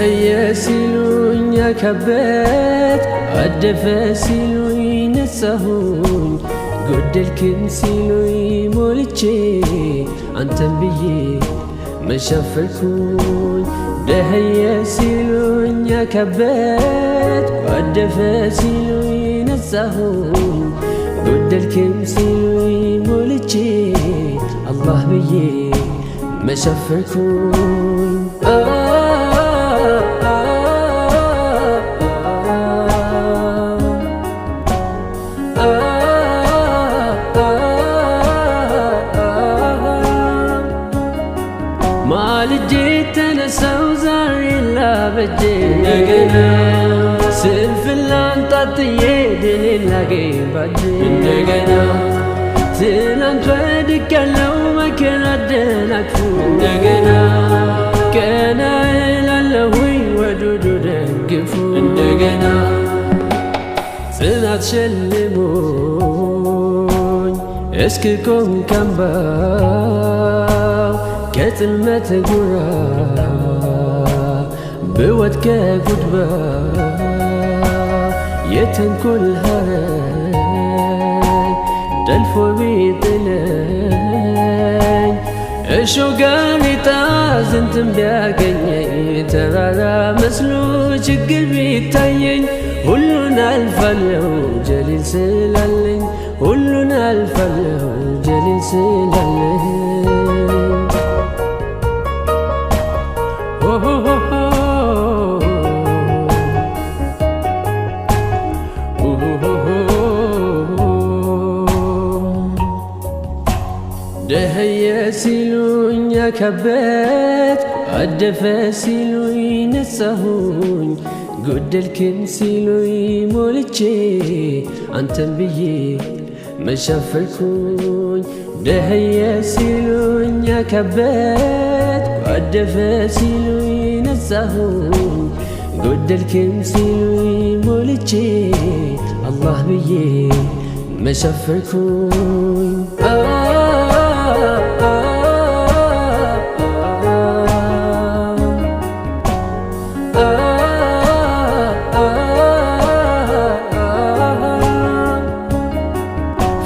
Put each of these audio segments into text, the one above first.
دهيا سيلون يا كبات عدفا سيلون نسهون قد الكن سيلون مولتشي عنتن بيه ما شافركون دهيا سيلون يا كبات عدفا سيلون نسهون قد الكن سيلون مولتشي الله بيه ما شافركون مالجي تنسو زاري لا بجي نقنا سلف اللانطة يدني لاقي بجي نقنا تلان فادك لو ما كان عدناك فوق نقنا كان إلى اللهوي ودودو دقفو نقنا سنات شلمون اسككم كمباو كتلمة قرى بودك قدبا يتن كل هراي تلفو بيطلعي الشوقاني تازن تنبياقني ترارا مسلو شقل بيتاين هلنا الفلو جليل سلالين هلنا الفلو جليل سلالين دهيا سيلون يا كبات عدفا سيلون نسهون قد الكن سيلون مولتشي عنتن بيه ما شافركون دهيا سيلون يا كبات عدفا سيلون نسهون قد الكن سيلون مولتشي الله بيه ما شافركون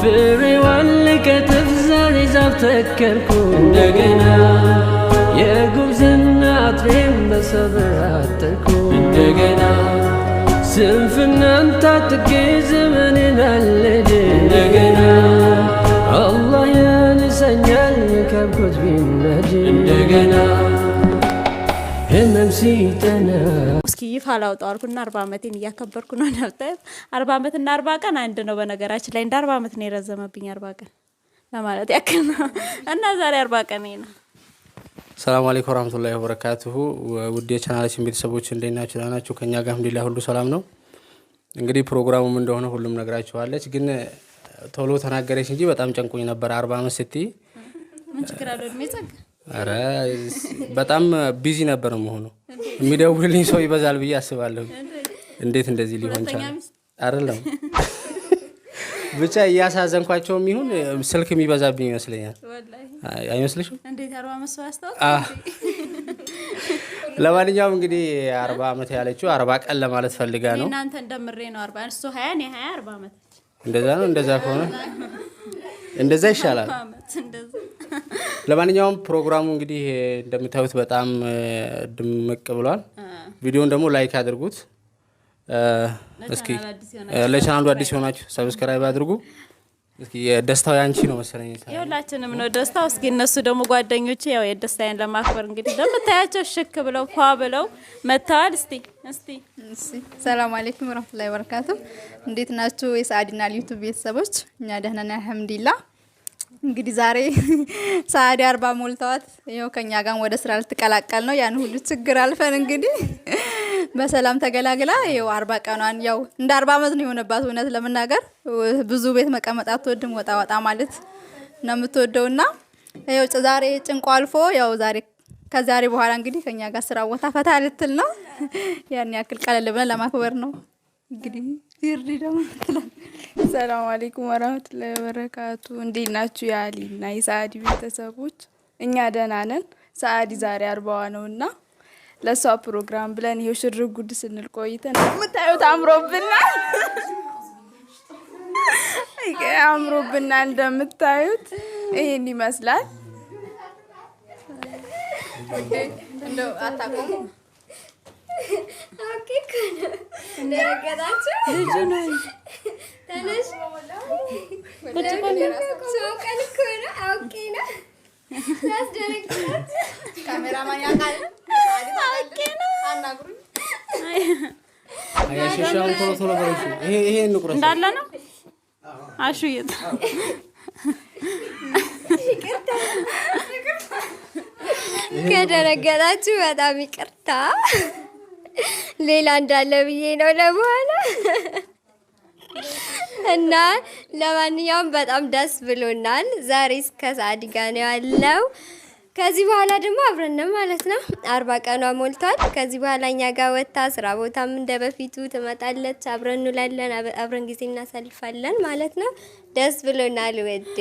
فري والك تفزاري زفتكركم دقنا يا قوزنا عطرين بصبر عطركم دقنا سنفنا انت تقي زمننا اللي دقنا الله يا نسنيال يكبكت بالنجي دقنا همم سيتنا እስኪ ይፋ ላውጣው አልኩና 40 አመቴን እያከበርኩ ነው ነብጠት 40 አመት እና 40 ቀን አንድ ነው በነገራችን ላይ እንደ 40 አመት ነው የረዘመብኝ 40 ቀን ለማለት ያክል ነው እና ዛሬ 40 ቀን ነው። ሰላም አለይኩም ወራህመቱላሂ ወበረካቱሁ ውድ የቻናላችን ቤተሰቦች እንዴት ናችሁ? ዳናችሁ? ከኛ ጋር አልሐምዱሊላህ ሁሉ ሰላም ነው። እንግዲህ ፕሮግራሙም እንደሆነ ሁሉም ነግራችኋለች፣ ግን ቶሎ ተናገረች እንጂ በጣም ጨንቆኝ ነበር 40 አመት ስትይ ምን ችግር አለው የሚጸግ አረ በጣም ቢዚ ነበር መሆኑ የሚደውልልኝ ሰው ይበዛል ብዬ አስባለሁ። እንዴት እንደዚህ ሊሆን ይችላል? አይደለም ብቻ ያሳዘንኳቸውም ይሁን ስልክ የሚበዛብኝ ይመስለኛል። ወላሂ አይመስልሽም? እንዴት 40 አመት ሰው ያስተዋል? ለማንኛውም እንግዲህ 40 አመት ያለችው 40 ቀን ለማለት ፈልጋ ነው። እናንተ እንደምሬ ነው 40 እሱ 20 ነው 20 40 አመት እንደዛ ነው። እንደዛ ከሆነ እንደዛ ይሻላል። ለማንኛውም ፕሮግራሙ እንግዲህ እንደምታዩት በጣም ድምቅ ብሏል። ቪዲዮውን ደግሞ ላይክ አድርጉት። እስኪ ለቻናሉ አዲስ ሆናችሁ ሰብስክራይብ አድርጉ። እስኪ ደስታው ያንቺ ነው መሰለኝ። የሁላችንም ነው ደስታው። እስኪ እነሱ ደግሞ ጓደኞቼ ያው የደስታዬን ለማክበር እንግዲህ እንደምታያቸው ሽክ ብለው ፏ ብለው መጣዋል። እስቲ ሰላም አለይኩም ወራህመቱላሂ ወበረካቱ። እንዴት ናችሁ የሳዲና ዩቲዩብ ቤተሰቦች? እኛ ደህና ነን አልሐምዱሊላህ። እንግዲህ ዛሬ ሳዲ 40 ሞልተዋት ይኸው ከኛ ጋር ወደ ስራ ልትቀላቀል ነው። ያን ሁሉ ችግር አልፈን እንግዲህ በሰላም ተገላግላ ይኸው 40 ቀኗን ያው እንደ 40 አመት ነው የሆነባት። እውነት ለምናገር ብዙ ቤት መቀመጥ አትወድም፣ ወጣ ማለት ነው የምትወደውና ይኸው ዛሬ ጭንቋ አልፎ ያው ዛሬ ከዛሬ በኋላ እንግዲህ ከኛ ጋር ስራ ቦታ ፈታ ልትል ነው። ያን ያክል ቀለል ብለን ለማክበር ነው እንግዲህ ይርዲ ደግሞ ትላል። ሰላም አለይኩም ወራህመቱላሂ ወበረካቱ። እንዴት ናችሁ የአሊና የሳዲ ቤተሰቦች? እኛ ደህና ነን። ሳዲ ዛሬ 40 ነውና ለሷ ፕሮግራም ብለን ይሄው ሽር ጉድ ስንል ቆይተን የምታዩት አምሮብናል። አምሮብናል እንደምታዩት ይሄን ይመስላል። እንደው አታቆሙ ኦኬ እንደረገጣችሁ ልጅ ነው ተነሽ ሶቀን እኮ ነው አውቄ ነው ያስደረግጣት ካሜራማን ያውቃል አውቄ ነው አናግሩኝ አያሽሻውን ቶሎ ቶሎ በርሽ ይሄ እንቁረስ እንዳለ ነው አሹየት ከደረገጣችሁ በጣም ይቅርታ ሌላ እንዳለ ብዬ ነው ለበኋላ እና ለማንኛውም በጣም ደስ ብሎናል። ዛሬ እስከ ሰዓዲ ጋር ነው ያለው። ከዚህ በኋላ ደግሞ አብረን ነው ማለት ነው። 40 ቀኗ ሞልቷል። ከዚህ በኋላ እኛ ጋር ወጣ ስራ ቦታም እንደበፊቱ ትመጣለች። አብረን እንውላለን፣ አብረን ጊዜ እናሳልፋለን ማለት ነው። ደስ ብሎናል። ወዴ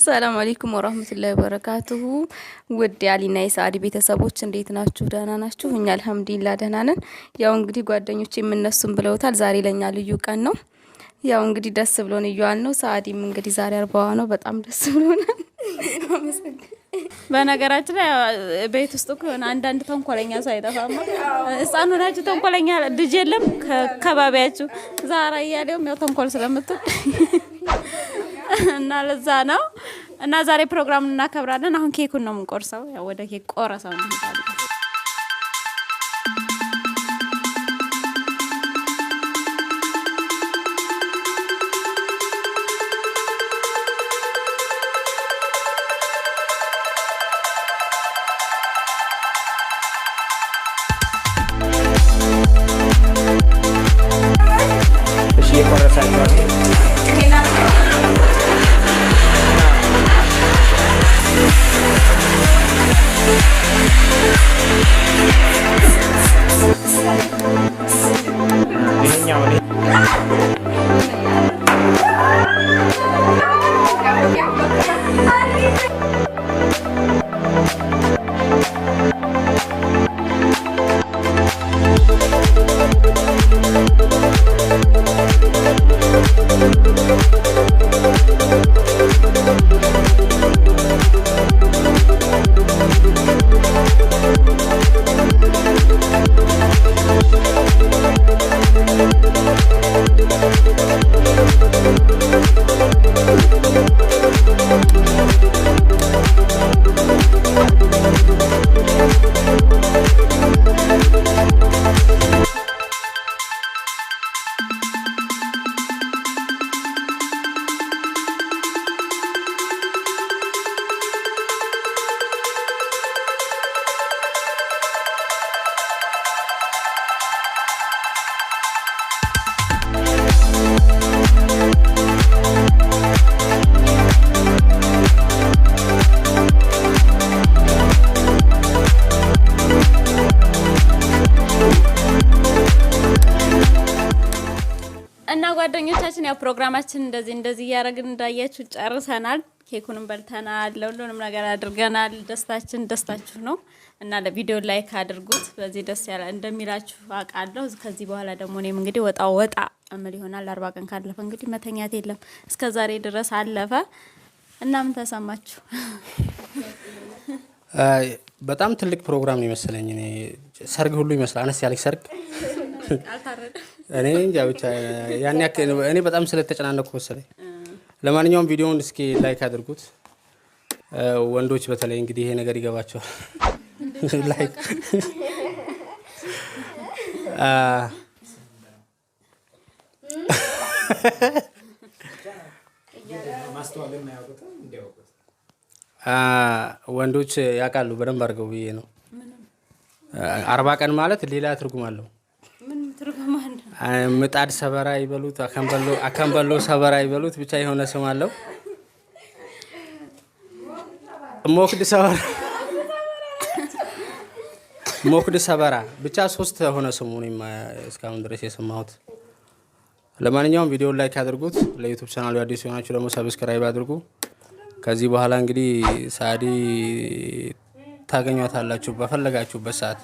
ሰላም አለይኩም ወራህመቱላሂ ወበረካቱሁ። ውድ ያሊና የሰዓዲ ቤተሰቦች እንዴት ናችሁ? ደህና ናችሁ? እኛ አልሐምዱሊላህ ደህና ነን። ያው እንግዲህ ጓደኞቼ የምነሱም ብለውታል። ዛሬ ለኛ ልዩ ቀን ነው። ያው እንግዲህ ደስ ብሎን እያዋል ነው። ሰዓዲም እንግዲህ ዛሬ 40 ነው። በጣም ደስ ብሎናል። በነገራችን ላይ ቤት ውስጥ እኮ አንዳንድ ተንኮለኛ ሰው አይጠፋም። ህፃኑ ናችሁ ተንኮለኛ ልጅ የለም ከባቢያችሁ ዛራ እያለውም ያው ተንኮል ስለምትል እና ለዛ ነው። እና ዛሬ ፕሮግራም እናከብራለን። አሁን ኬኩን ነው የምንቆርሰው። ያው ወደ ኬክ ቆረሳው እንሄዳለን። ጓደኞቻችን ያው ፕሮግራማችን እንደዚህ ያረግን እንዳያችሁ ጨርሰናል። ኬኩንም በልተናል። ለሁሉንም ነገር አድርገናል። ደስታችሁ ነው እና ለቪዲዮ ላይክ አድርጉት። በዚህ ደስ ያለ እንደሚላችሁ አውቃለሁ። ከዚህ በኋላ ደግሞ እኔም እንግዲህ ወጣ አመል ይሆናል። 40 ቀን ካለፈ እንግዲህ መተኛት የለም። እስከ ዛሬ ድረስ አለፈ እና ምን ተሰማችሁ? በጣም ትልቅ ፕሮግራም ነው ይመስለኝ። እኔ ሰርግ ሁሉ ይመስላል። አነስ ያለች ሰርግ እኔ እንጃ ብቻ ያን ያክል እኔ በጣም ስለተጨናነኩ መሰለኝ። ለማንኛውም ቪዲዮውን እስኪ ላይክ አድርጉት። ወንዶች በተለይ እንግዲህ ይሄ ነገር ይገባቸዋል። ላይክ ወንዶች ያውቃሉ በደንብ አድርገው ብዬ ነው። 40 ቀን ማለት ሌላ ትርጉም አለው። ምጣድ ሰበራ ይበሉት፣ አከምበሎ ሰበራ ይበሉት፣ ብቻ የሆነ ስም አለው። ሞክድ ሰበራ ብቻ 3 ሆነ ስሙ። እኔም እስካሁን ድረስ የሰማሁት። ለማንኛውም ቪዲዮውን ላይክ አድርጉት። ለዩቲዩብ ቻናሉ አዲስ የሆናችሁ ደግሞ ሰብስክራይብ አድርጉ። ከዚህ በኋላ እንግዲህ ሳዲ ታገኟታላችሁ በፈለጋችሁበት ሰዓት።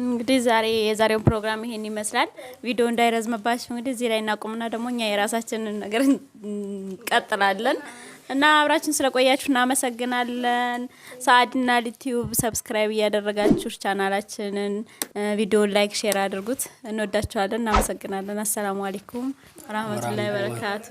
እንግዲህ የዛሬው ፕሮግራም ይሄን ይመስላል። ቪዲዮ እንዳይረዝምባችሁ እንግዲህ እዚህ ላይ እናቁምና ደግሞ እኛ የራሳችንን ነገር እንቀጥላለን እና አብራችን ስለቆያችሁ እናመሰግናለን። ሰአድና ዩቲዩብ ሰብስክራይብ እያደረጋችሁ ቻናላችንን ቪዲዮ ላይክ ሼር አድርጉት። እንወዳችኋለን። እናመሰግናለን። አሰላሙ አለይኩም ወራህመቱላሂ ወበረካቱ።